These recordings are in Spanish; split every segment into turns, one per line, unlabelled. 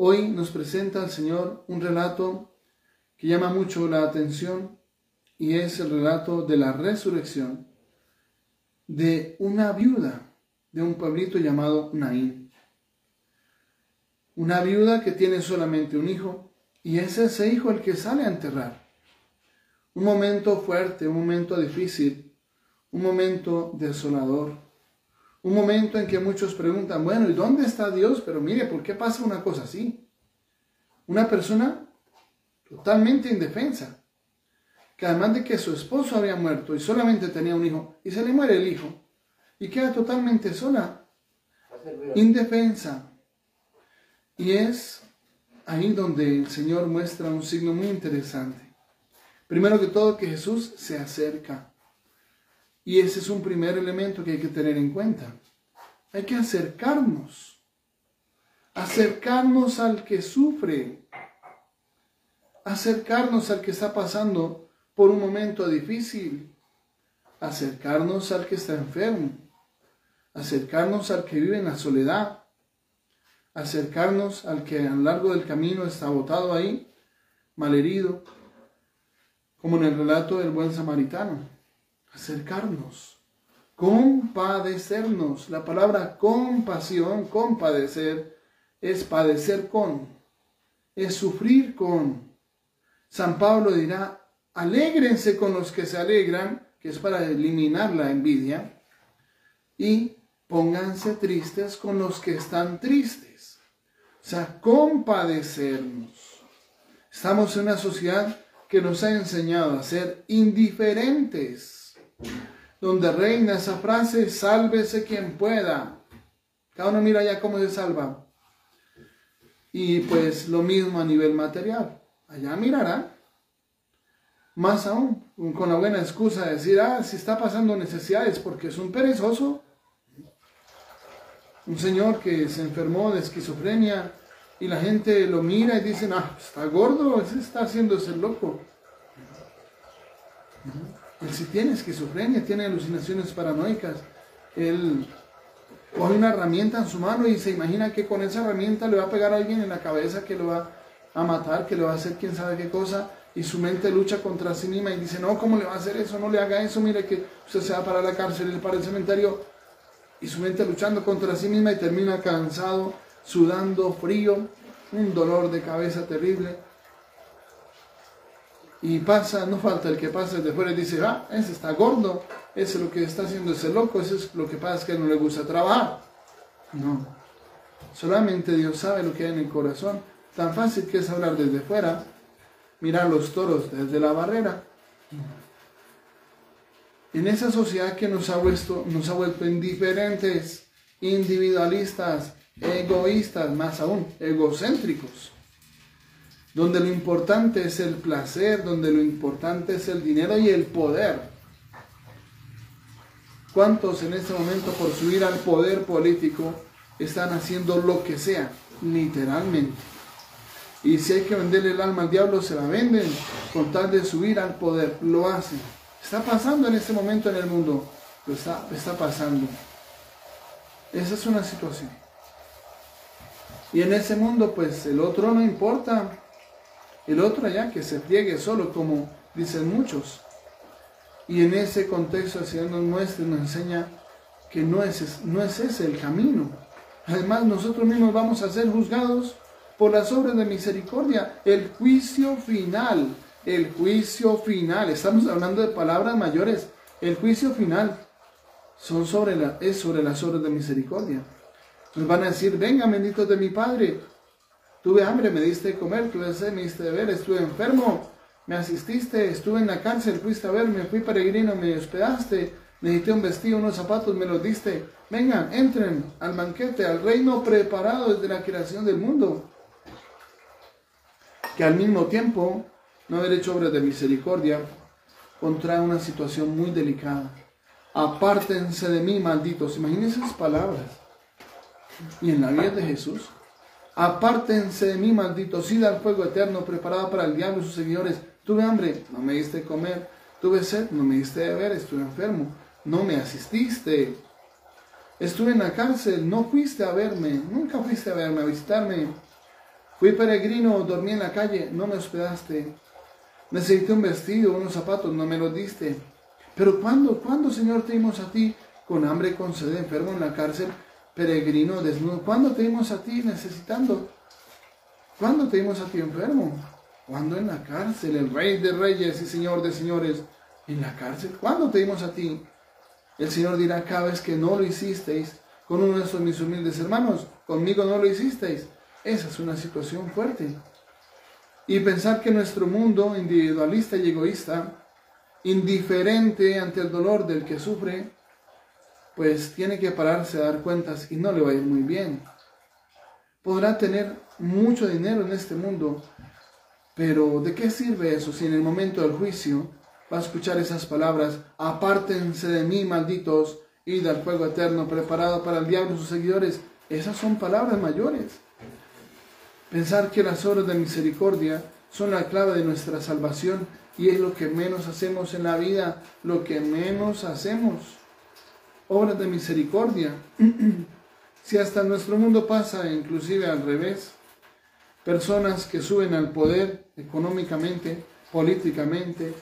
Hoy nos presenta el Señor un relato que llama mucho la atención y es el relato de la resurrección de una viuda de un pueblito llamado Naín. Una viuda que tiene solamente un hijo y es ese hijo el que sale a enterrar. Un momento fuerte, un momento difícil, un momento desolador, un momento en que muchos preguntan, bueno, ¿y dónde está Dios? Pero mire, ¿por qué pasa una cosa así? Una persona totalmente indefensa, que además de que su esposo había muerto y solamente tenía un hijo, y se le muere el hijo, y queda totalmente sola, indefensa. Y es ahí donde el Señor muestra un signo muy interesante. Primero que todo, que Jesús se acerca. Y ese es un primer elemento que hay que tener en cuenta. Hay que acercarnos al que sufre, acercarnos al que está pasando por un momento difícil, acercarnos al que está enfermo, acercarnos al que vive en la soledad, acercarnos al que a lo largo del camino está botado ahí, malherido, como en el relato del buen samaritano. Acercarnos, compadecernos. La palabra compasión, compadecer, es padecer con, es sufrir con. San Pablo dirá, alégrense con los que se alegran, que es para eliminar la envidia, y pónganse tristes con los que están tristes. O sea, compadecernos. Estamos en una sociedad que nos ha enseñado a ser indiferentes, donde reina esa frase, sálvese quien pueda. Cada uno mira ya cómo se salva. Y pues lo mismo a nivel material. Allá mirará. Más aún, con la buena excusa de decir, si está pasando necesidades porque es un perezoso. Un señor que se enfermó de esquizofrenia y la gente lo mira y dicen, está gordo, ese está haciéndose loco. Él sí tiene esquizofrenia, tiene alucinaciones paranoicas. Él coge una herramienta en su mano y se imagina que con esa herramienta le va a pegar a alguien en la cabeza, que lo va a matar, que le va a hacer quién sabe qué cosa, y su mente lucha contra sí misma y dice, no, ¿cómo le va a hacer eso? No le haga eso, mire que usted se va para la cárcel, él para el cementerio, y su mente luchando contra sí misma y termina cansado, sudando, frío, un dolor de cabeza terrible. Y pasa, no falta el que pasa desde fuera y dice, ese está gordo, ese es lo que está haciendo ese loco, eso es lo que pasa, es que no le gusta trabajar. No, solamente Dios sabe lo que hay en el corazón. Tan fácil que es hablar desde fuera, mirar los toros desde la barrera. En esa sociedad que nos ha vuelto indiferentes, individualistas, egoístas, más aún, egocéntricos, donde lo importante es el placer, donde lo importante es el dinero y el poder. ¿Cuántos en este momento por subir al poder político están haciendo lo que sea, literalmente? Y si hay que venderle el alma al diablo, se la venden con tal de subir al poder, lo hacen. Está pasando en este momento en el mundo, lo está pasando. Esa es una situación. Y en ese mundo, pues el otro no importa. El otro allá que se friegue solo, como dicen muchos. Y en ese contexto el Señor nos muestra y nos enseña que no es ese el camino. Además, nosotros mismos vamos a ser juzgados por las obras de misericordia. El juicio final. El juicio final. Estamos hablando de palabras mayores. El juicio final es sobre las obras de misericordia. Nos van a decir, venga, benditos de mi Padre. Tuve hambre, me diste de comer, tuve sed, me diste de beber, estuve enfermo, me asististe, estuve en la cárcel, fuiste a verme, fui peregrino, me hospedaste, necesité un vestido, unos zapatos, me los diste. Vengan, entren al banquete, al reino preparado desde la creación del mundo. Que al mismo tiempo, no haber hecho obras de misericordia, contrae una situación muy delicada. Apártense de mí, malditos. Imagínense esas palabras. Y en la vida de Jesús, apártense de mí, malditos, id al fuego eterno preparado para el diablo y sus seguidores. Tuve hambre, no me diste de comer. Tuve sed, no me diste de beber. Estuve enfermo, no me asististe. Estuve en la cárcel, no fuiste a verme, nunca fuiste a verme, a visitarme. Fui peregrino, dormí en la calle, no me hospedaste. Necesité un vestido, unos zapatos, no me los diste. Pero ¿cuándo, Señor, te dimos a ti con hambre, con sed, enfermo en la cárcel, peregrino, desnudo? ¿Cuándo te dimos a ti necesitando? ¿Cuándo te dimos a ti enfermo? ¿Cuándo en la cárcel? El Rey de Reyes y Señor de Señores en la cárcel. ¿Cuándo te dimos a ti? El Señor dirá cada vez que no lo hicisteis con uno de estos mis humildes hermanos, conmigo no lo hicisteis. Esa es una situación fuerte. Y pensar que nuestro mundo individualista y egoísta, indiferente ante el dolor del que sufre, pues tiene que pararse a dar cuentas y no le va a ir muy bien. Podrá tener mucho dinero en este mundo, pero ¿de qué sirve eso si en el momento del juicio va a escuchar esas palabras? Apártense de mí, malditos, id al fuego eterno preparado para el diablo y sus seguidores. Esas son palabras mayores. Pensar que las obras de misericordia son la clave de nuestra salvación y es lo que menos hacemos en la vida, lo que menos hacemos. Obras de misericordia. Si hasta nuestro mundo pasa inclusive al revés, personas que suben al poder económicamente, políticamente,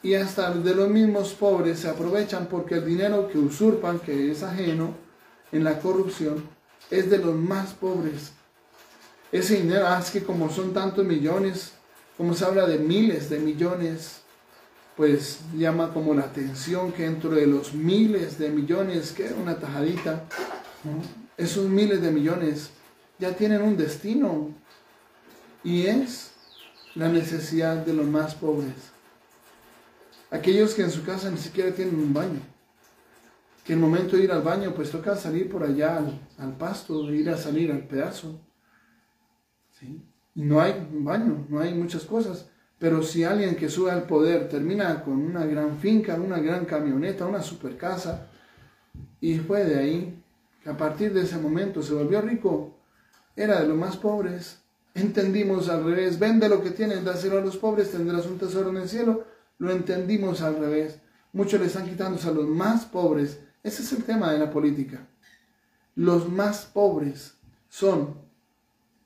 y hasta de los mismos pobres se aprovechan porque el dinero que usurpan, que es ajeno en la corrupción, es de los más pobres. Ese dinero, es que como son tantos millones, como se habla de miles de millones, pues llama como la atención que dentro de los miles de millones, que una tajadita, ¿no? Esos miles de millones ya tienen un destino y es la necesidad de los más pobres. Aquellos que en su casa ni siquiera tienen un baño, que en el momento de ir al baño pues toca salir por allá al pasto, ir a salir al pedazo, ¿sí? Y no hay un baño, no hay muchas cosas. Pero si alguien que sube al poder termina con una gran finca, una gran camioneta, una super casa, y fue de ahí, que a partir de ese momento se volvió rico, era de los más pobres. Entendimos al revés, vende lo que tienes, dáselo a los pobres, tendrás un tesoro en el cielo. Lo entendimos al revés. Muchos le están quitándose a los más pobres. Ese es el tema de la política. Los más pobres son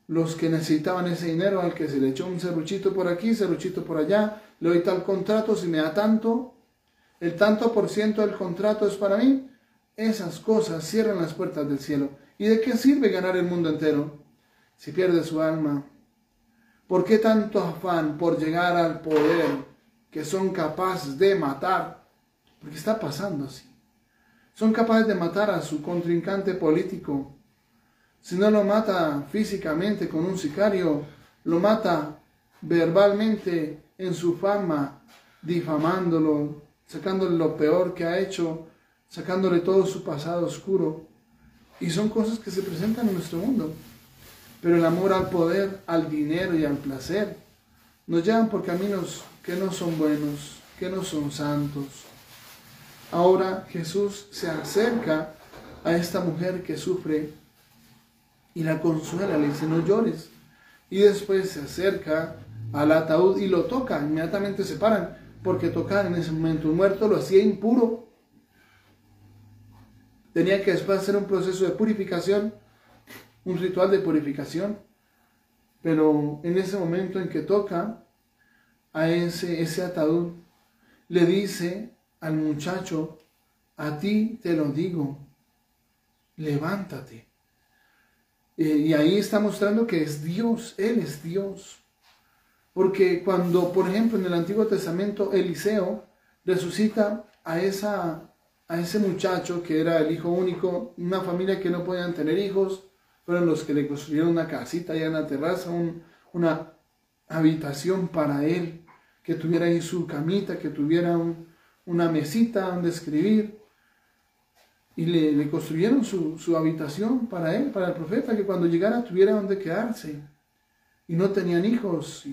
los que necesitaban ese dinero, al que se le echó un serruchito por aquí, serruchito por allá, le doy tal contrato, si me da tanto, el tanto por ciento del contrato es para mí. Esas cosas cierran las puertas del cielo. ¿Y de qué sirve ganar el mundo entero si pierde su alma? ¿Por qué tanto afán por llegar al poder que son capaces de matar? Porque está pasando así. Son capaces de matar a su contrincante político. Si no lo mata físicamente con un sicario, lo mata verbalmente en su fama, difamándolo, sacándole lo peor que ha hecho, sacándole todo su pasado oscuro. Y son cosas que se presentan en nuestro mundo. Pero el amor al poder, al dinero y al placer nos llevan por caminos que no son buenos, que no son santos. Ahora Jesús se acerca a esta mujer que sufre y la consuela, le dice no llores. Y después se acerca al ataúd y lo toca, inmediatamente se paran, porque tocar en ese momento un muerto lo hacía impuro. Tenía que después hacer un proceso de purificación, un ritual de purificación, pero en ese momento en que toca a ese ataúd, le dice al muchacho, a ti te lo digo, levántate. Y ahí está mostrando que es Dios, Él es Dios. Porque cuando, por ejemplo, en el Antiguo Testamento, Eliseo resucita a ese muchacho que era el hijo único, una familia que no podían tener hijos, fueron los que le construyeron una casita allá en la terraza, una habitación para él, que tuviera ahí su camita, que tuviera una mesita donde escribir. Y le construyeron su habitación para él, para el profeta, que cuando llegara tuviera donde quedarse. Y no tenían hijos.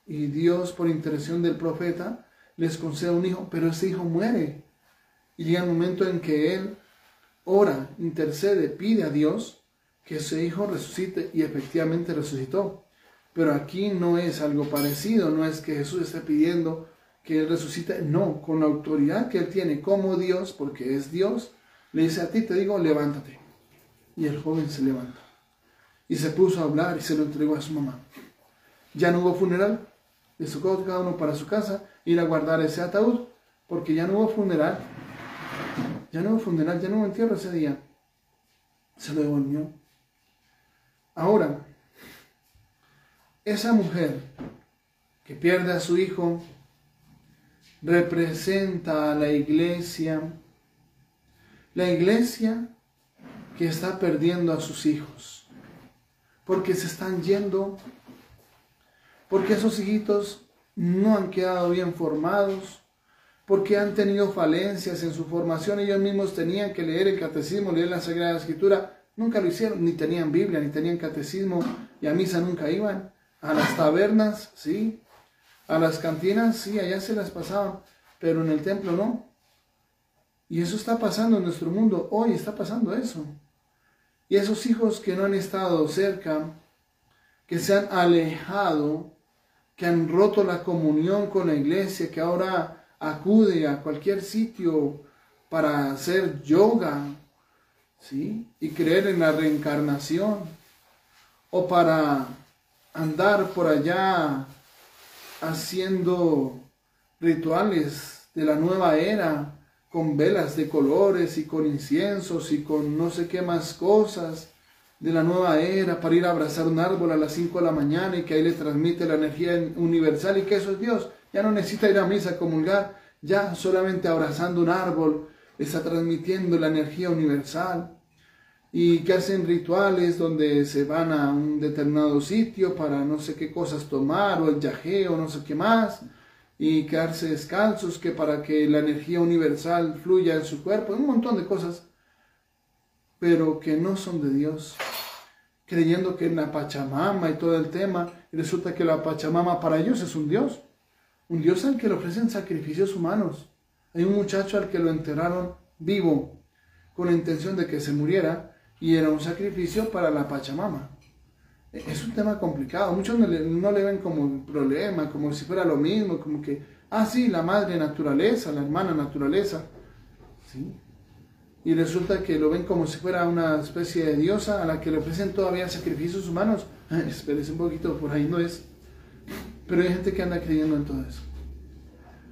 Y Dios, por intercesión del profeta, les concede un hijo, pero ese hijo muere. Y llega el momento en que él ora, intercede, pide a Dios que ese hijo resucite, y efectivamente resucitó. Pero aquí no es algo parecido, no es que Jesús esté pidiendo que él resucite, no, con la autoridad que él tiene como Dios, porque es Dios, le dice a ti te digo, levántate. Y el joven se levanta. Y se puso a hablar y se lo entregó a su mamá. Ya no hubo funeral. Les tocó cada uno para su casa ir a guardar ese ataúd, porque ya no hubo funeral. Ya no hubo funeral, ya no hubo entierro ese día. Se lo devolvió. Ahora, esa mujer que pierde a su hijo representa a la iglesia que está perdiendo a sus hijos, porque se están yendo, porque esos hijitos no han quedado bien formados, porque han tenido falencias en su formación. Ellos mismos tenían que leer el catecismo, leer la Sagrada Escritura, nunca lo hicieron, ni tenían Biblia, ni tenían catecismo, y a misa nunca iban. A las tabernas, sí, a las cantinas, sí, allá se las pasaban, pero en el templo no. Y eso está pasando en nuestro mundo, hoy está pasando eso. Y esos hijos que no han estado cerca, que se han alejado, que han roto la comunión con la iglesia, que ahora acude a cualquier sitio para hacer yoga, ¿sí? Y creer en la reencarnación, o para andar por allá haciendo rituales de la nueva era, con velas de colores y con inciensos y con no sé qué más cosas de la nueva era, para ir a abrazar un árbol a las 5 de la mañana y que ahí le transmite la energía universal y que eso es Dios. Ya no necesita ir a misa a comulgar, ya solamente abrazando un árbol está transmitiendo la energía universal. Y que hacen rituales donde se van a un determinado sitio para no sé qué cosas tomar, o el yagé o no sé qué más, y quedarse descalzos, que para que la energía universal fluya en su cuerpo, un montón de cosas, pero que no son de Dios, creyendo que en la Pachamama y todo el tema, y resulta que la Pachamama para ellos es un Dios al que le ofrecen sacrificios humanos. Hay un muchacho al que lo enterraron vivo, con la intención de que se muriera, y era un sacrificio para la Pachamama. Es un tema complicado. Muchos no le ven como un problema, como si fuera lo mismo, como que, sí, la madre naturaleza, la hermana naturaleza. ¿Sí? Y resulta que lo ven como si fuera una especie de diosa a la que le ofrecen todavía sacrificios humanos. Espérese un poquito, por ahí no es. Pero hay gente que anda creyendo en todo eso.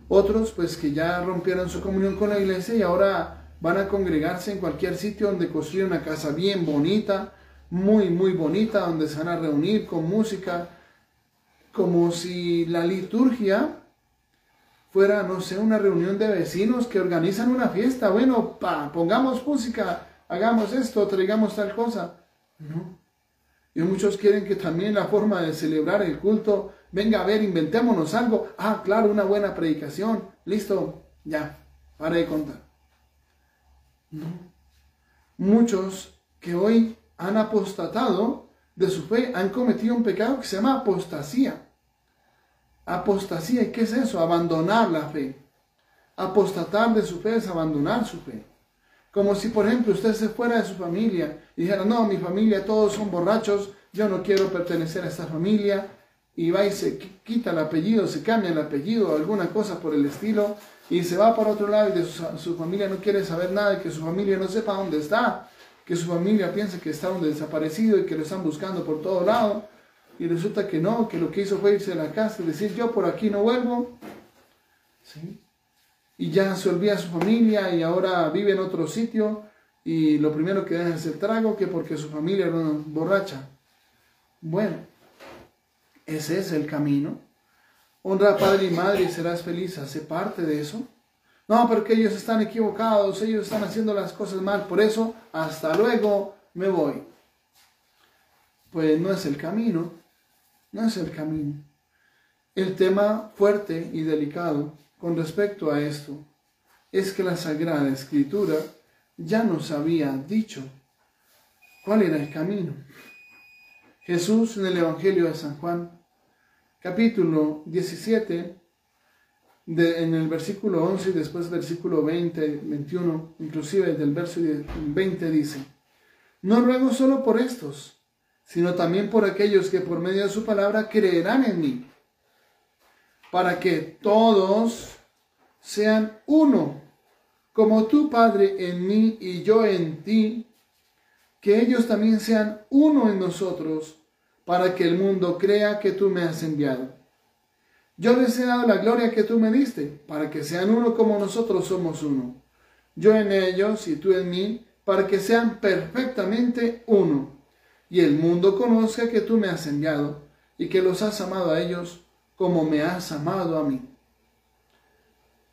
Otros, pues, que ya rompieron su comunión con la iglesia y ahora van a congregarse en cualquier sitio donde construyen una casa bien bonita, muy, muy bonita, donde se van a reunir con música, como si la liturgia fuera, no sé, una reunión de vecinos que organizan una fiesta. Bueno, pongamos música, hagamos esto, traigamos tal cosa. No. Y muchos quieren que también la forma de celebrar el culto, venga a ver, inventémonos algo. Claro, una buena predicación. Listo, ya, para de contar. No. Muchos que hoy han apostatado de su fe han cometido un pecado que se llama apostasía. Apostasía, ¿y qué es eso? Abandonar la fe. Apostatar de su fe es abandonar su fe. Como si, por ejemplo, usted se fuera de su familia y dijera, no, mi familia todos son borrachos, yo no quiero pertenecer a esta familia, y va y se quita el apellido, se cambia el apellido o alguna cosa por el estilo, y se va por otro lado y de su familia no quiere saber nada, y que su familia no sepa dónde está, que su familia piense que está un desaparecido y que lo están buscando por todo lado, y resulta que no, que lo que hizo fue irse a la casa y decir, yo por aquí no vuelvo, ¿sí? Y ya se olvida su familia y ahora vive en otro sitio, y lo primero que deja es el trago, que porque su familia era una borracha. Bueno, ese es el camino. Honra a padre y madre y serás feliz. ¿Hace parte de eso? No, porque ellos están equivocados, ellos están haciendo las cosas mal, por eso hasta luego me voy. Pues no es el camino, no es el camino. El tema fuerte y delicado con respecto a esto es que la Sagrada Escritura ya nos había dicho cuál era el camino. Jesús en el Evangelio de San Juan, capítulo 17, en el versículo 11 y después versículo 20, 21, inclusive del verso 20 dice, no ruego solo por estos, sino también por aquellos que por medio de su palabra creerán en mí, para que todos sean uno, como tú, Padre, en mí y yo en ti, que ellos también sean uno en nosotros, para que el mundo crea que tú me has enviado. Yo les he dado la gloria que tú me diste, para que sean uno como nosotros somos uno. Yo en ellos y tú en mí, para que sean perfectamente uno. Y el mundo conozca que tú me has enviado, y que los has amado a ellos como me has amado a mí.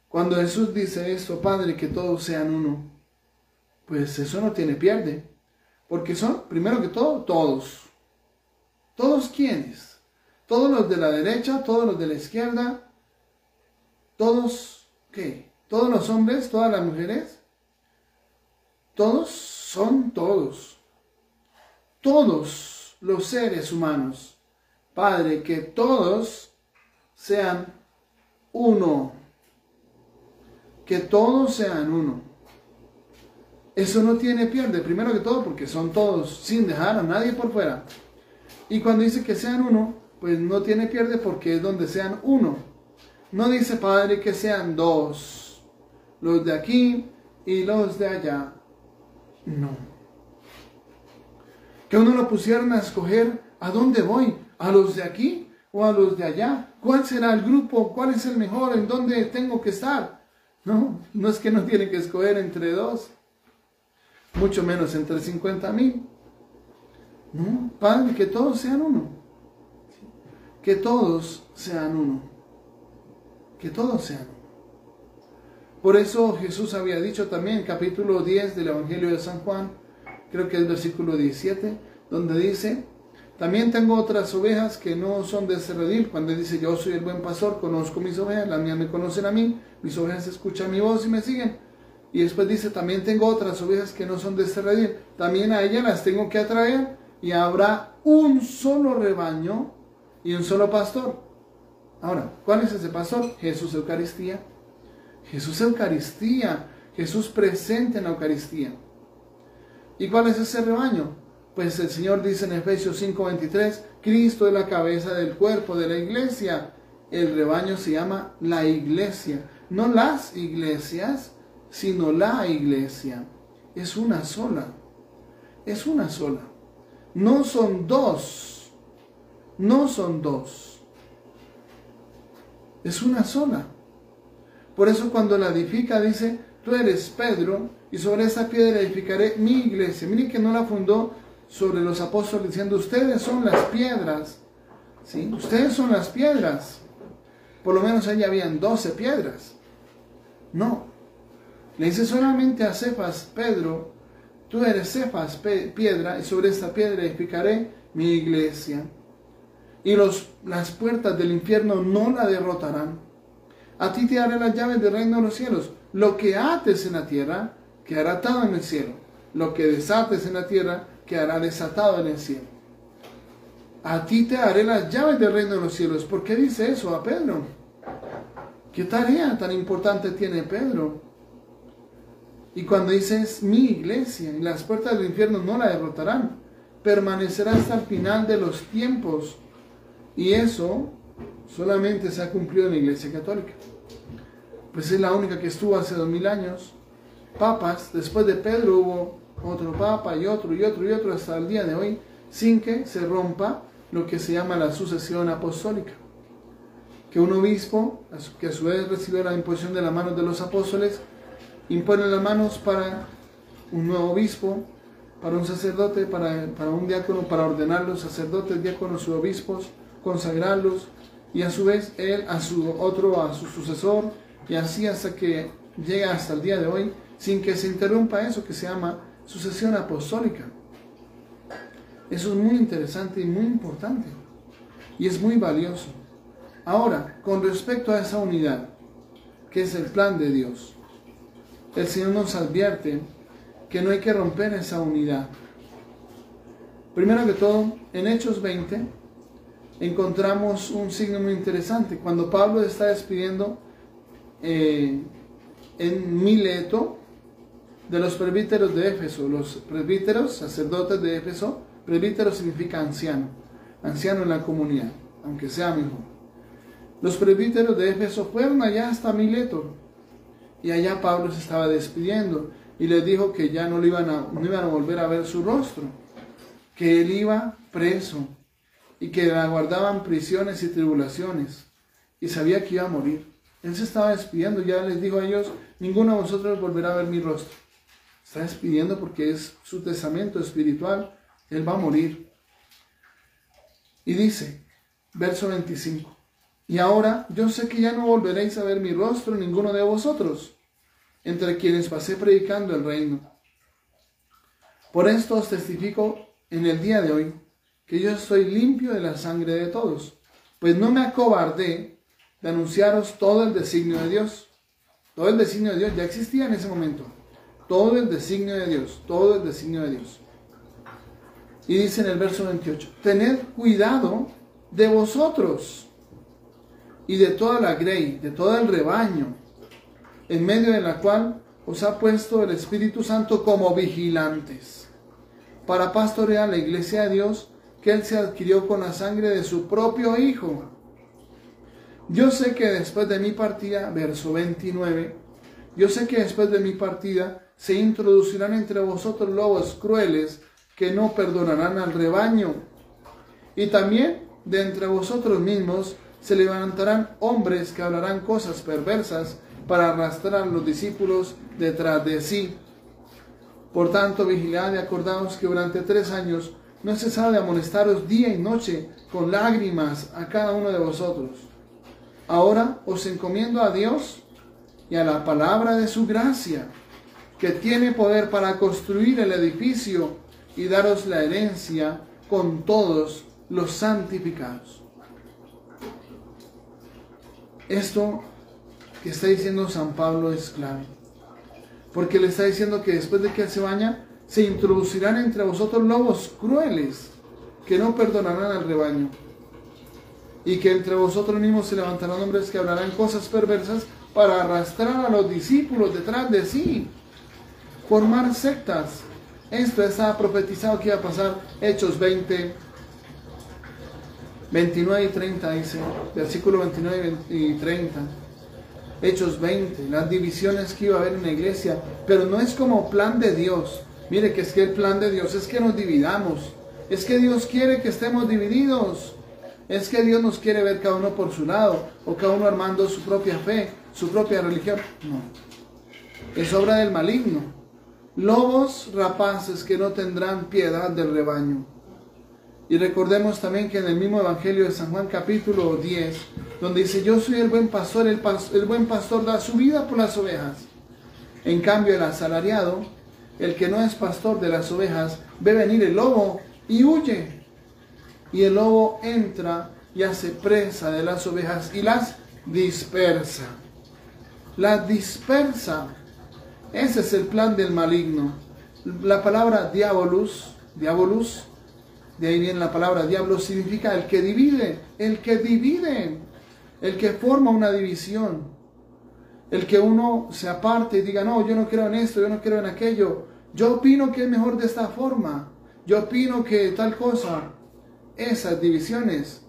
Cuando Jesús dice esto, Padre, que todos sean uno, pues eso no tiene pierde. Porque son, primero que todo, todos. ¿Todos quiénes? Todos los de la derecha, todos los de la izquierda, todos, ¿qué? ¿Todos los hombres, todas las mujeres? Todos son todos. Todos los seres humanos. Padre, que todos sean uno. Que todos sean uno. Eso no tiene pierde, primero que todo, porque son todos, sin dejar a nadie por fuera. Y cuando dice que sean uno, pues no tiene pierde porque es donde sean uno. No dice, Padre, que sean dos, los de aquí y los de allá. No. Que uno lo pusieran a escoger a dónde voy, a los de aquí o a los de allá. ¿Cuál será el grupo? ¿Cuál es el mejor? ¿En dónde tengo que estar? No, no es que no tiene que escoger entre dos, mucho menos entre 50,000. No, Padre, que todos sean uno. Que todos sean uno. Que todos sean uno. Por eso Jesús había dicho también en capítulo 10 del Evangelio de San Juan, creo que es versículo 17, donde dice, también tengo otras ovejas que no son de este redil. Cuando dice, yo soy el buen pastor, conozco mis ovejas, las mías me conocen a mí, mis ovejas escuchan mi voz y me siguen. Y después dice, también tengo otras ovejas que no son de este redil, también a ellas las tengo que atraer, y habrá un solo rebaño y un solo pastor. Ahora, ¿cuál es ese pastor? Jesús Eucaristía. Jesús Eucaristía, Jesús presente en la Eucaristía. ¿Y cuál es ese rebaño? Pues el Señor dice en Efesios 5:23, Cristo es la cabeza del cuerpo de la iglesia. El rebaño se llama la iglesia. No las iglesias, sino la iglesia. Es una sola. Es una sola. No son dos. No son dos. Es una sola. Por eso cuando la edifica dice, tú eres Pedro, y sobre esa piedra edificaré mi iglesia. Miren que no la fundó sobre los apóstoles diciendo, ustedes son las piedras. ¿Sí? Ustedes son las piedras. Por lo menos allí habían 12 piedras. No. Le dice solamente a Cefas, Pedro, tú eres Cefas, piedra, y sobre esta piedra edificaré mi iglesia. Y las puertas del infierno no la derrotarán. A ti te daré las llaves del reino de los cielos. Lo que ates en la tierra, quedará atado en el cielo. Lo que desates en la tierra, quedará desatado en el cielo. A ti te daré las llaves del reino de los cielos. ¿Por qué dice eso a Pedro? ¿Qué tarea tan importante tiene Pedro? Y cuando dice es mi iglesia y las puertas del infierno no la derrotarán, permanecerá hasta el final de los tiempos. Y eso solamente se ha cumplido en la Iglesia Católica. Pues es la única que estuvo hace 2000 años. Papas, después de Pedro hubo otro papa y otro y otro y otro hasta el día de hoy, sin que se rompa lo que se llama la sucesión apostólica. Que un obispo, que a su vez recibió la imposición de las manos de los apóstoles, impone las manos para un nuevo obispo, para un sacerdote, para un diácono, para ordenar los sacerdotes, diáconos y obispos, consagrarlos, y a su vez él a su sucesor, y así hasta que llega hasta el día de hoy, sin que se interrumpa eso que se llama sucesión apostólica. Eso es muy interesante y muy importante, y es muy valioso. Ahora, con respecto a esa unidad, que es el plan de Dios, el Señor nos advierte que no hay que romper esa unidad. Primero que todo, en Hechos 20, encontramos un signo muy interesante. Cuando Pablo está despidiendo en Mileto de los presbíteros de Éfeso. Los presbíteros, sacerdotes de Éfeso, presbítero significa anciano, anciano en la comunidad, aunque sea mejor. Los presbíteros de Éfeso fueron allá hasta Mileto, y allá Pablo se estaba despidiendo, y les dijo que ya no iban a volver a ver su rostro, que él iba preso y que le aguardaban prisiones y tribulaciones, y sabía que iba a morir. Él se estaba despidiendo, ya les dijo a ellos, ninguno de vosotros volverá a ver mi rostro. Está despidiendo porque es su testamento espiritual, él va a morir. Y dice, verso 25, y ahora yo sé que ya no volveréis a ver mi rostro ninguno de vosotros, entre quienes pasé predicando el reino. Por esto os testifico en el día de hoy, que yo estoy limpio de la sangre de todos, pues no me acobardé de anunciaros todo el designio de Dios. Todo el designio de Dios ya existía en ese momento. Todo el designio de Dios, todo el designio de Dios. Y dice en el verso 28, tened cuidado de vosotros y de toda la grey, de todo el rebaño, en medio de la cual os ha puesto el Espíritu Santo como vigilantes, para pastorear la iglesia de Dios, que Él se adquirió con la sangre de su propio Hijo. Yo sé que después de mi partida, verso 29, yo sé que después de mi partida se introducirán entre vosotros lobos crueles que no perdonarán al rebaño. Y también de entre vosotros mismos se levantarán hombres que hablarán cosas perversas para arrastrar a los discípulos detrás de sí. Por tanto, vigilad y acordaos que durante 3 años no he cesado de amonestaros día y noche con lágrimas a cada uno de vosotros. Ahora os encomiendo a Dios y a la palabra de su gracia, que tiene poder para construir el edificio y daros la herencia con todos los santificados. Esto que está diciendo San Pablo es clave, porque le está diciendo que después de que él se baña, se introducirán entre vosotros lobos crueles que no perdonarán al rebaño, y que entre vosotros mismos se levantarán hombres que hablarán cosas perversas para arrastrar a los discípulos detrás de sí, formar sectas. Esto estaba profetizado que iba a pasar. Hechos 20, 29 y 30 dice, versículo 29 y 30. Hechos 20, las divisiones que iba a haber en la iglesia, pero no es como plan de Dios. Mire que es que el plan de Dios es que nos dividamos, es que Dios quiere que estemos divididos, es que Dios nos quiere ver cada uno por su lado, o cada uno armando su propia fe, su propia religión. No, es obra del maligno. Lobos rapaces que no tendrán piedad del rebaño. Y recordemos también que en el mismo Evangelio de San Juan capítulo 10, donde dice, yo soy el buen pastor, el buen pastor da su vida por las ovejas. En cambio el asalariado, el que no es pastor de las ovejas, ve venir el lobo y huye. Y el lobo entra y hace presa de las ovejas y las dispersa. Las dispersa. Ese es el plan del maligno. La palabra diabolus, de ahí viene la palabra diablo, significa el que divide, el que forma una división, el que uno se aparte y diga, no, yo no creo en esto, yo no creo en aquello, yo opino que es mejor de esta forma, yo opino que tal cosa. Esas divisiones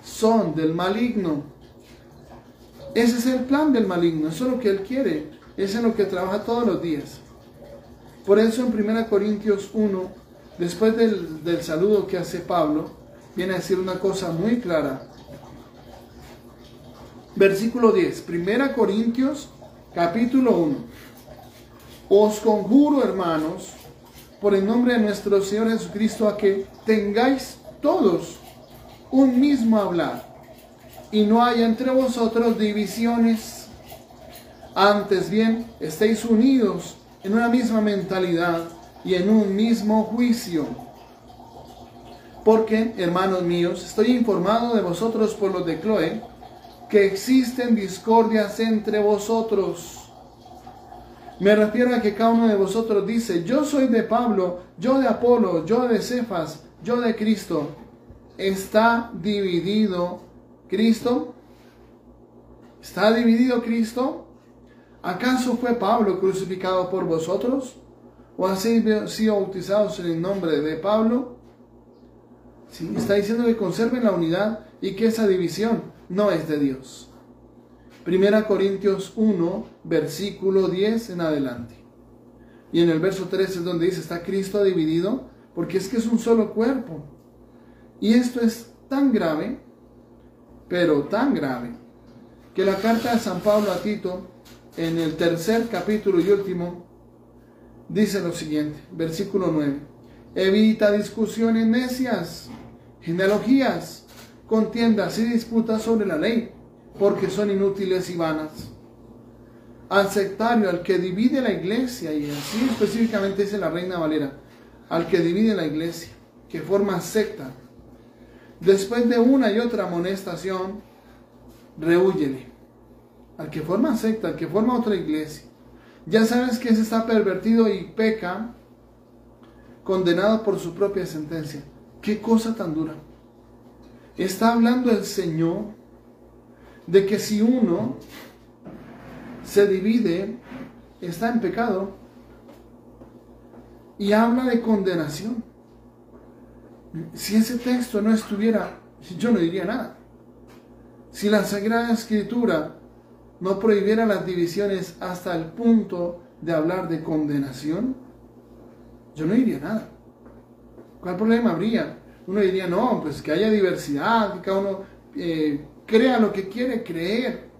son del maligno. Ese es el plan del maligno, eso es lo que él quiere, eso es lo que trabaja todos los días. Por eso en 1 Corintios 1, después del saludo que hace Pablo, viene a decir una cosa muy clara. Versículo 10, 1 Corintios capítulo 1. Os conjuro, hermanos, por el nombre de nuestro Señor Jesucristo, a que tengáis todos un mismo hablar, y no haya entre vosotros divisiones. Antes bien, estéis unidos en una misma mentalidad y en un mismo juicio. Porque, hermanos míos, estoy informado de vosotros por los de Cloé, que existen discordias entre vosotros. Me refiero a que cada uno de vosotros dice, yo soy de Pablo, yo de Apolo, yo de Cefas, yo de Cristo. ¿Está dividido Cristo? ¿Está dividido Cristo? ¿Acaso fue Pablo crucificado por vosotros? ¿O habéis sido bautizados en el nombre de Pablo? ¿Sí? Está diciendo que conserven la unidad y que esa división no es de Dios. 1 Corintios 1, versículo 10 en adelante. Y en el verso 13 es donde dice, ¿está Cristo dividido? Porque es que es un solo cuerpo. Y esto es tan grave, pero tan grave, que la carta de San Pablo a Tito, en el tercer capítulo y último, dice lo siguiente, versículo 9. Evita discusiones necias, genealogías, contiendas y disputas sobre la ley, porque son inútiles y vanas. Al sectario, al que divide la iglesia, y así específicamente dice la Reina Valera, al que divide la iglesia, que forma secta, después de una y otra amonestación, rehúyele. Al que forma secta, al que forma otra iglesia, ya sabes que ese está pervertido y peca, condenado por su propia sentencia. Qué cosa tan dura. Está hablando el Señor de que si uno se divide, está en pecado, y habla de condenación. Si ese texto no estuviera, yo no diría nada. Si la Sagrada Escritura no prohibiera las divisiones hasta el punto de hablar de condenación, yo no diría nada. ¿Cuál problema habría? Uno diría, no, pues que haya diversidad, que cada uno crea lo que quiere creer,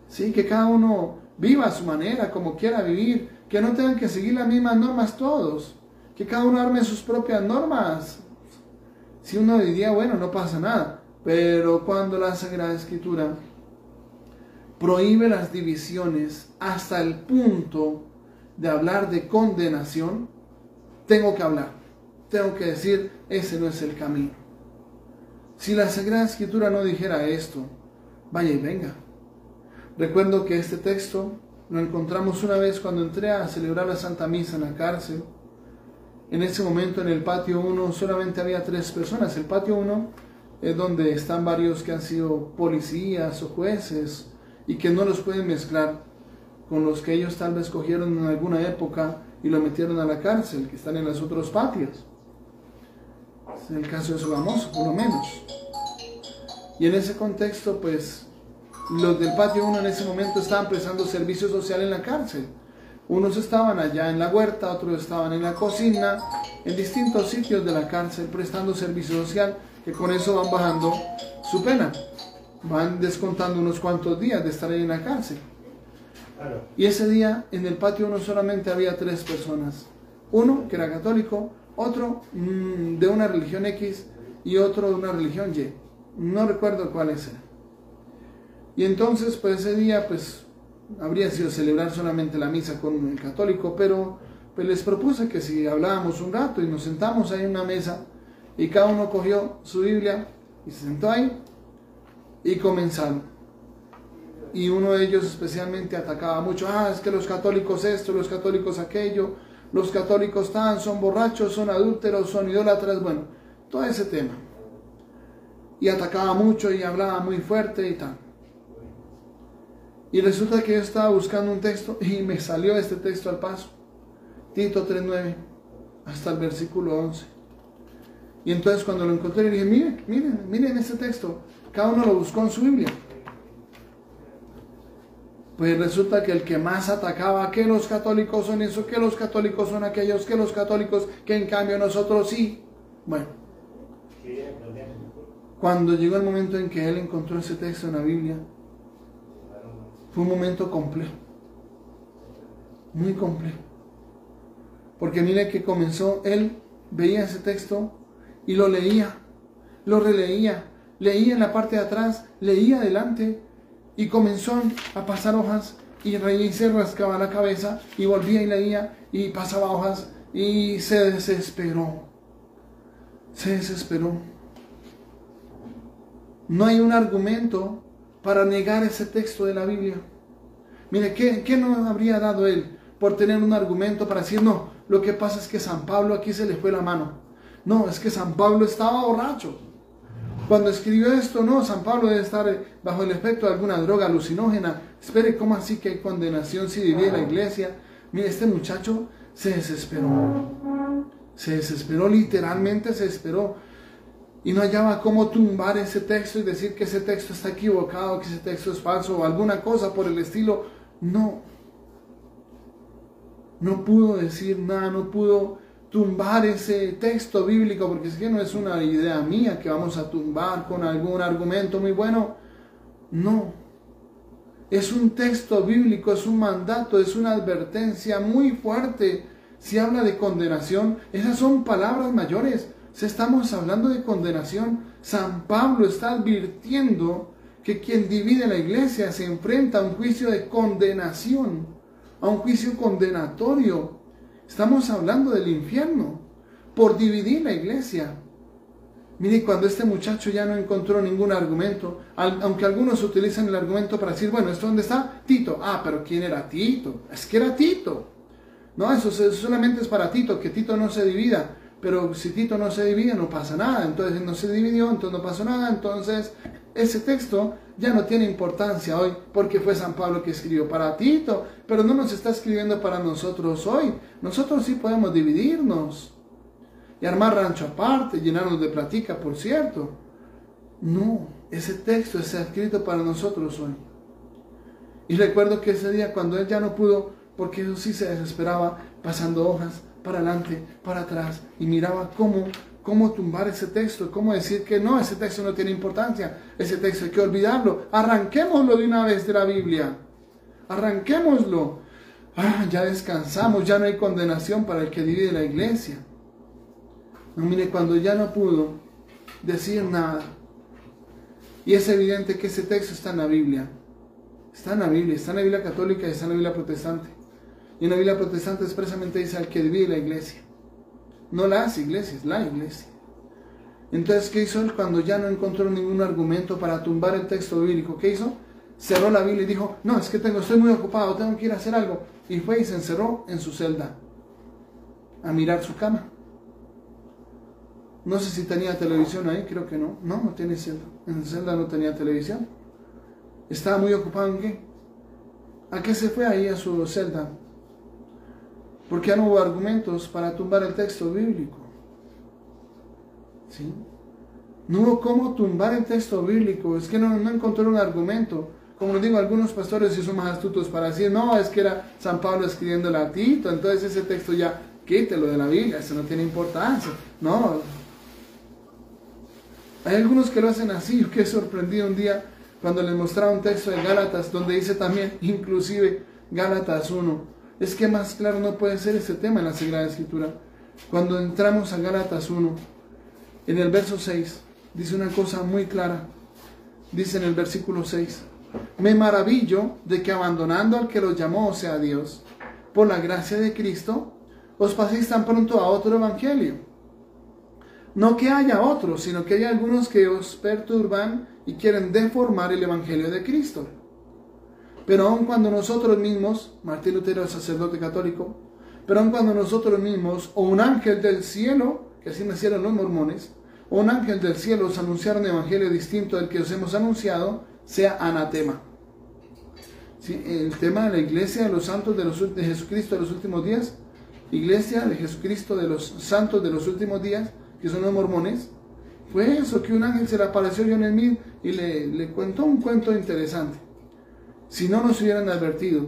¿sí? Que cada uno viva a su manera, como quiera vivir, que no tengan que seguir las mismas normas todos, que cada uno arme sus propias normas. Si uno diría, bueno, no pasa nada, pero cuando la Sagrada Escritura prohíbe las divisiones hasta el punto de hablar de condenación, tengo que hablar, tengo que decir, ese no es el camino. Si la Sagrada Escritura no dijera esto, vaya y venga. Recuerdo que este texto lo encontramos una vez cuando entré a celebrar la Santa Misa en la cárcel. En ese momento en el patio 1 solamente había 3 personas. El patio 1 es donde están varios que han sido policías o jueces y que no los pueden mezclar con los que ellos tal vez cogieron en alguna época y lo metieron a la cárcel, que están en los otros patios. Es el caso de Sogamoso, por lo menos. Y en ese contexto, pues, los del patio 1 en ese momento estaban prestando servicio social en la cárcel. Unos estaban allá en la huerta, otros estaban en la cocina, en distintos sitios de la cárcel prestando servicio social, que con eso van bajando su pena. Van descontando unos cuantos días de estar ahí en la cárcel. Y ese día en el patio 1 solamente había 3 personas. Uno que era católico, otro de una religión X y otro de una religión Y. No recuerdo cuáles eran. Y entonces, pues ese día, pues habría sido celebrar solamente la misa con el católico, pero pues les propuse que si hablábamos un rato y nos sentamos ahí en una mesa y cada uno cogió su Biblia y se sentó ahí y comenzaron. Y uno de ellos especialmente atacaba mucho, es que los católicos esto, los católicos aquello, los católicos son borrachos, son adúlteros, son idólatras, bueno, todo ese tema. Y atacaba mucho y hablaba muy fuerte y tal. Y resulta que yo estaba buscando un texto y me salió este texto al paso. Tito 3:9 hasta el versículo 11. Y entonces cuando lo encontré le dije, miren este texto. Cada uno lo buscó en su Biblia. Pues resulta que el que más atacaba, que los católicos son eso, que los católicos son aquellos, que los católicos, que en cambio nosotros sí. Bueno, cuando llegó el momento en que él encontró ese texto en la Biblia, fue un momento complejo, muy complejo. Porque mire que comenzó, él veía ese texto y lo leía, lo releía, leía en la parte de atrás, leía adelante y comenzó a pasar hojas y reía y se rascaba la cabeza y volvía y leía y pasaba hojas y se desesperó. Se desesperó. No hay un argumento para negar ese texto de la Biblia. Mire, ¿qué no habría dado él por tener un argumento para decir, no, lo que pasa es que San Pablo aquí se le fue la mano? No, es que San Pablo estaba borracho. Cuando escribió esto, no, San Pablo debe estar bajo el efecto de alguna droga alucinógena. Espere, ¿cómo así que hay condenación si divide la iglesia? Mire, este muchacho se desesperó, literalmente se desesperó. Y no hallaba cómo tumbar ese texto y decir que ese texto está equivocado, que ese texto es falso o alguna cosa por el estilo. No. no pudo decir nada, no pudo tumbar ese texto bíblico, porque es que no es una idea mía que vamos a tumbar con algún argumento muy bueno. No, es un texto bíblico, es un mandato, es una advertencia muy fuerte. Si habla de condenación, esas son palabras mayores. Si estamos hablando de condenación, San Pablo está advirtiendo que quien divide la iglesia se enfrenta a un juicio de condenación, a un juicio condenatorio. Estamos hablando del infierno por dividir la iglesia. Mire, cuando este muchacho ya no encontró ningún argumento, aunque algunos utilizan el argumento para decir, bueno, ¿esto dónde está? Tito. Ah, pero ¿quién era Tito? Es que era Tito. No, eso solamente es para Tito, que Tito no se divida. Pero si Tito no se divide, no pasa nada. Entonces no se dividió, entonces no pasó nada. Entonces ese texto ya no tiene importancia hoy, porque fue San Pablo que escribió para Tito, pero no nos está escribiendo para nosotros hoy. Nosotros sí podemos dividirnos y armar rancho aparte, llenarnos de platica, por cierto. No, ese texto está escrito para nosotros hoy. Y recuerdo que ese día, cuando él ya no pudo, porque eso sí se desesperaba, pasando hojas para adelante, para atrás, y miraba cómo tumbar ese texto, cómo decir que no, ese texto no tiene importancia, ese texto hay que olvidarlo, arranquémoslo de una vez de la Biblia, arranquémoslo. Ya descansamos, ya no hay condenación para el que divide la iglesia. No, mire, cuando ya no pudo decir nada, y es evidente que ese texto está en la Biblia, está en la Biblia católica y está en la Biblia protestante. Y en la Biblia protestante expresamente dice al que divide la iglesia. No las iglesias, la iglesia. Entonces, ¿qué hizo él cuando ya no encontró ningún argumento para tumbar el texto bíblico? ¿Qué hizo? Cerró la Biblia y dijo, no, es que estoy muy ocupado, tengo que ir a hacer algo. Y fue y se encerró en su celda a mirar su cama. No sé si tenía televisión ahí, creo que no. No tiene celda. En su celda no tenía televisión. Estaba muy ocupado en qué. ¿A qué se fue ahí a su celda? Porque ya no hubo argumentos para tumbar el texto bíblico. ¿Sí? No hubo cómo tumbar el texto bíblico. Es que no encontró un argumento. Como les digo, algunos pastores sí son más astutos para decir, no, es que era San Pablo escribiéndole a Tito, entonces ese texto ya quítelo de la Biblia, eso no tiene importancia. No. Hay algunos que lo hacen así. Yo quedé sorprendido un día cuando les mostraba un texto de Gálatas, donde dice también, inclusive, Gálatas 1. Es que más claro no puede ser este tema en la Sagrada Escritura. Cuando entramos a Gálatas 1, en el verso 6, dice una cosa muy clara. Dice en el versículo 6, me maravillo de que abandonando al que los llamó, o sea Dios, por la gracia de Cristo, os paséis tan pronto a otro evangelio. No que haya otros, sino que hay algunos que os perturban y quieren deformar el evangelio de Cristo. Pero aun cuando nosotros mismos, Martín Lutero, el sacerdote católico, pero aun cuando nosotros mismos, o un ángel del cielo, que así nacieron los mormones, o un ángel del cielo os anunciaron un evangelio distinto del que os hemos anunciado, sea anatema. ¿Sí? El tema de la iglesia de los santos de Jesucristo de los últimos días, iglesia de Jesucristo de los santos de los últimos días, que son los mormones, fue eso, que un ángel se le apareció a John Smith y le contó un cuento interesante. Si no nos hubieran advertido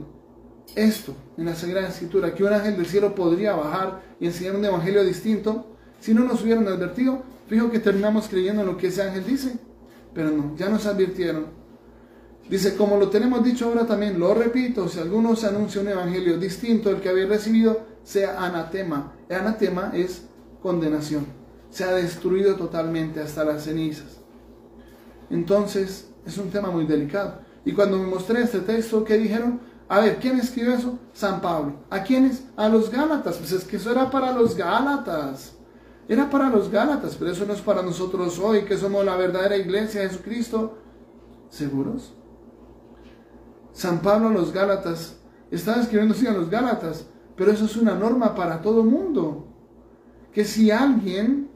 esto en la Sagrada Escritura, que un ángel del cielo podría bajar y enseñar un evangelio distinto, si no nos hubieran advertido, fijo que terminamos creyendo en lo que ese ángel dice. Pero no, ya nos advirtieron. Dice, como lo tenemos dicho ahora también, lo repito, si alguno se anuncia un evangelio distinto al que había recibido, sea anatema. El anatema es condenación. Se ha destruido totalmente hasta las cenizas. Entonces, es un tema muy delicado. Y cuando me mostré este texto, ¿qué dijeron? A ver, ¿quién escribió eso? San Pablo. ¿A quiénes? A los Gálatas. Pues es que eso era para los Gálatas. Era para los Gálatas, pero eso no es para nosotros hoy, que somos la verdadera iglesia de Jesucristo. ¿Seguros? San Pablo a los Gálatas. Estaba escribiendo así a los Gálatas, pero eso es una norma para todo el mundo. Que si alguien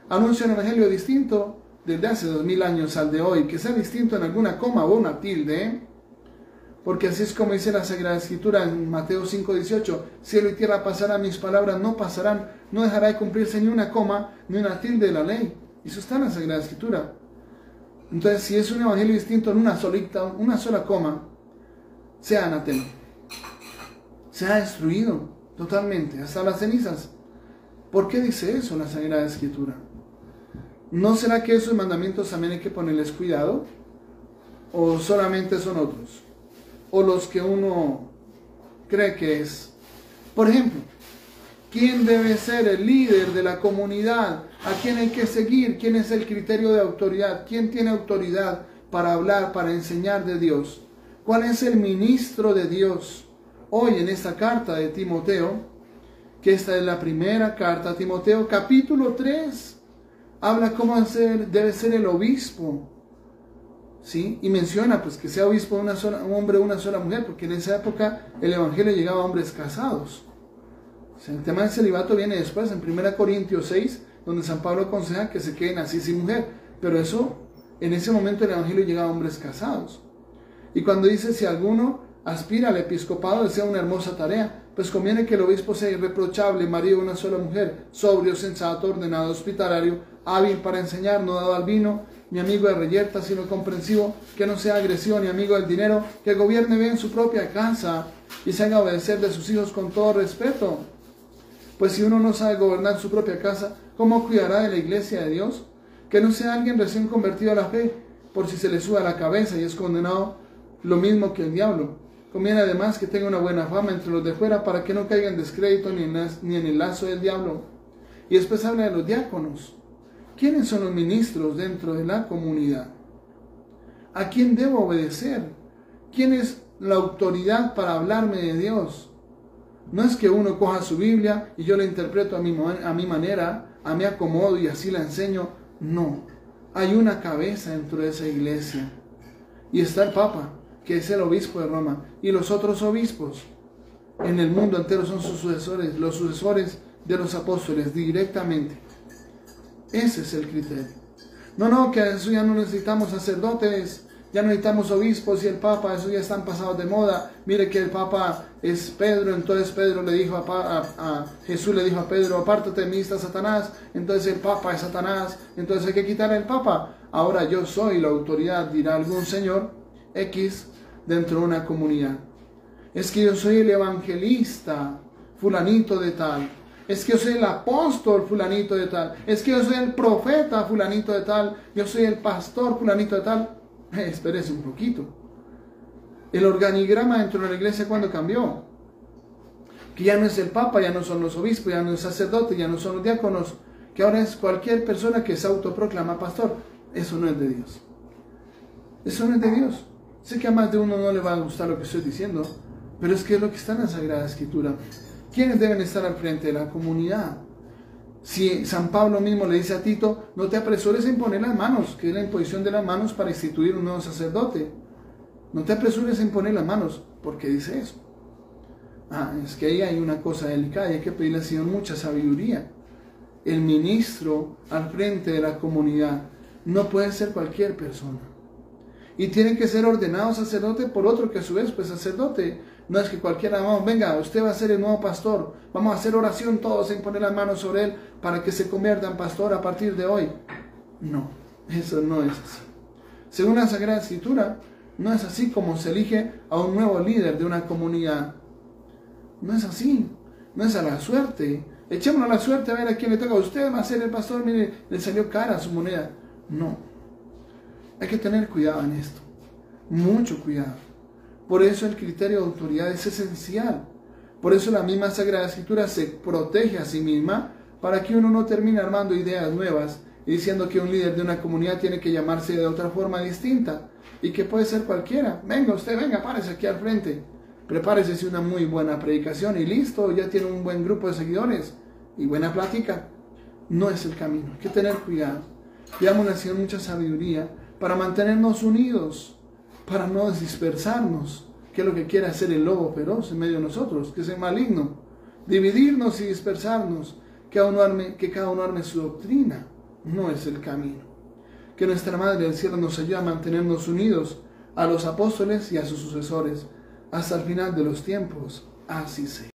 anuncia un evangelio distinto, desde hace 2000 años al de hoy, que sea distinto en alguna coma o una tilde, porque así es como dice la Sagrada Escritura en Mateo 5:18, cielo y tierra pasarán, mis palabras no pasarán, no dejará de cumplirse ni una coma ni una tilde de la ley. Eso está en la Sagrada Escritura. Entonces, si es un evangelio distinto en una sola coma, sea anatema. Se ha destruido totalmente, hasta las cenizas. ¿Por qué dice eso la Sagrada Escritura? ¿No será que esos mandamientos también hay que ponerles cuidado? ¿O solamente son otros? ¿O los que uno cree que es? Por ejemplo, ¿quién debe ser el líder de la comunidad? ¿A quién hay que seguir? ¿Quién es el criterio de autoridad? ¿Quién tiene autoridad para hablar, para enseñar de Dios? ¿Cuál es el ministro de Dios? Hoy en esta carta de Timoteo, que esta es la primera carta a Timoteo, capítulo 3, habla cómo debe ser el obispo, ¿sí? Y menciona pues que sea obispo un hombre o una sola mujer, porque en esa época el evangelio llegaba a hombres casados. O sea, el tema del celibato viene después, en 1 Corintios 6, donde San Pablo aconseja que se queden así sin mujer. Pero eso, en ese momento el evangelio llegaba a hombres casados. Y cuando dice, si alguno aspira al episcopado, desea una hermosa tarea, pues conviene que el obispo sea irreprochable, marido de una sola mujer, sobrio, sensato, ordenado, hospitalario, hábil para enseñar, no dado al vino, ni amigo de reyerta, sino comprensivo, que no sea agresivo ni amigo del dinero, que gobierne bien su propia casa y se haga obedecer de sus hijos con todo respeto. Pues si uno no sabe gobernar su propia casa, ¿cómo cuidará de la iglesia de Dios? Que no sea alguien recién convertido a la fe, por si se le sube a la cabeza y es condenado lo mismo que el diablo. Conviene además que tenga una buena fama entre los de fuera para que no caiga en descrédito ni en el lazo del diablo. Y después habla de los diáconos. ¿Quiénes son los ministros dentro de la comunidad? ¿A quién debo obedecer? ¿Quién es la autoridad para hablarme de Dios? No es que uno coja su Biblia y yo la interpreto a mi manera, a mi acomodo y así la enseño. No, hay una cabeza dentro de esa iglesia. Y está el Papa, que es el obispo de Roma, y los otros obispos en el mundo entero son sus sucesores, los sucesores de los apóstoles directamente. Ese es el criterio. No, que eso ya no necesitamos sacerdotes, ya no necesitamos obispos y el Papa, eso ya están pasados de moda. Mire que el Papa es Pedro, entonces Pedro le dijo Jesús le dijo a Pedro, apártate de mí, está Satanás, entonces el Papa es Satanás, entonces hay que quitar el Papa. Ahora yo soy la autoridad, dirá algún señor X dentro de una comunidad. Es que yo soy el evangelista fulanito de tal. Es que yo soy el apóstol fulanito de tal. Es que yo soy el profeta fulanito de tal. Yo soy el pastor fulanito de tal. Espérese un poquito. El organigrama dentro de la iglesia, ¿cuándo cambió? Que ya no es el Papa, ya no son los obispos, ya no es sacerdote, ya no son los diáconos, que ahora es cualquier persona que se autoproclama pastor. Eso no es de Dios. Eso no es de Dios. Sé que a más de uno no le va a gustar lo que estoy diciendo, pero es que es lo que está en la Sagrada Escritura. ¿Quiénes deben estar al frente de la comunidad? Si San Pablo mismo le dice a Tito, no te apresures en poner las manos, que es la imposición de las manos para instituir un nuevo sacerdote. No te apresures en poner las manos. ¿Por qué dice eso? Es que ahí hay una cosa delicada y hay que pedirle al Señor mucha sabiduría. El ministro al frente de la comunidad no puede ser cualquier persona. Y tiene que ser ordenado sacerdote por otro que a su vez pues sacerdote. No es que cualquiera, vamos, venga, usted va a ser el nuevo pastor. Vamos a hacer oración todos en poner las manos sobre él para que se convierta en pastor a partir de hoy. No, eso no es así. Según la Sagrada Escritura, no es así como se elige a un nuevo líder de una comunidad. No es así, no es a la suerte. Echémonos a la suerte a ver a quién le toca. Usted va a ser el pastor, mire, le salió cara su moneda. No. Hay que tener cuidado en esto, mucho cuidado. Por eso el criterio de autoridad es esencial. Por eso la misma Sagrada Escritura se protege a sí misma para que uno no termine armando ideas nuevas y diciendo que un líder de una comunidad tiene que llamarse de otra forma distinta y que puede ser cualquiera. Venga usted, venga, párese aquí al frente. Prepárese si una muy buena predicación y listo, ya tiene un buen grupo de seguidores y buena plática. No es el camino, hay que tener cuidado. Pidámosle al Señor mucha sabiduría para mantenernos unidos, para no dispersarnos, que es lo que quiere hacer el lobo feroz en medio de nosotros, que es el maligno, dividirnos y dispersarnos, que cada uno arme su doctrina. No es el camino. Que nuestra Madre del Cielo nos ayude a mantenernos unidos a los apóstoles y a sus sucesores hasta el final de los tiempos. Así sea.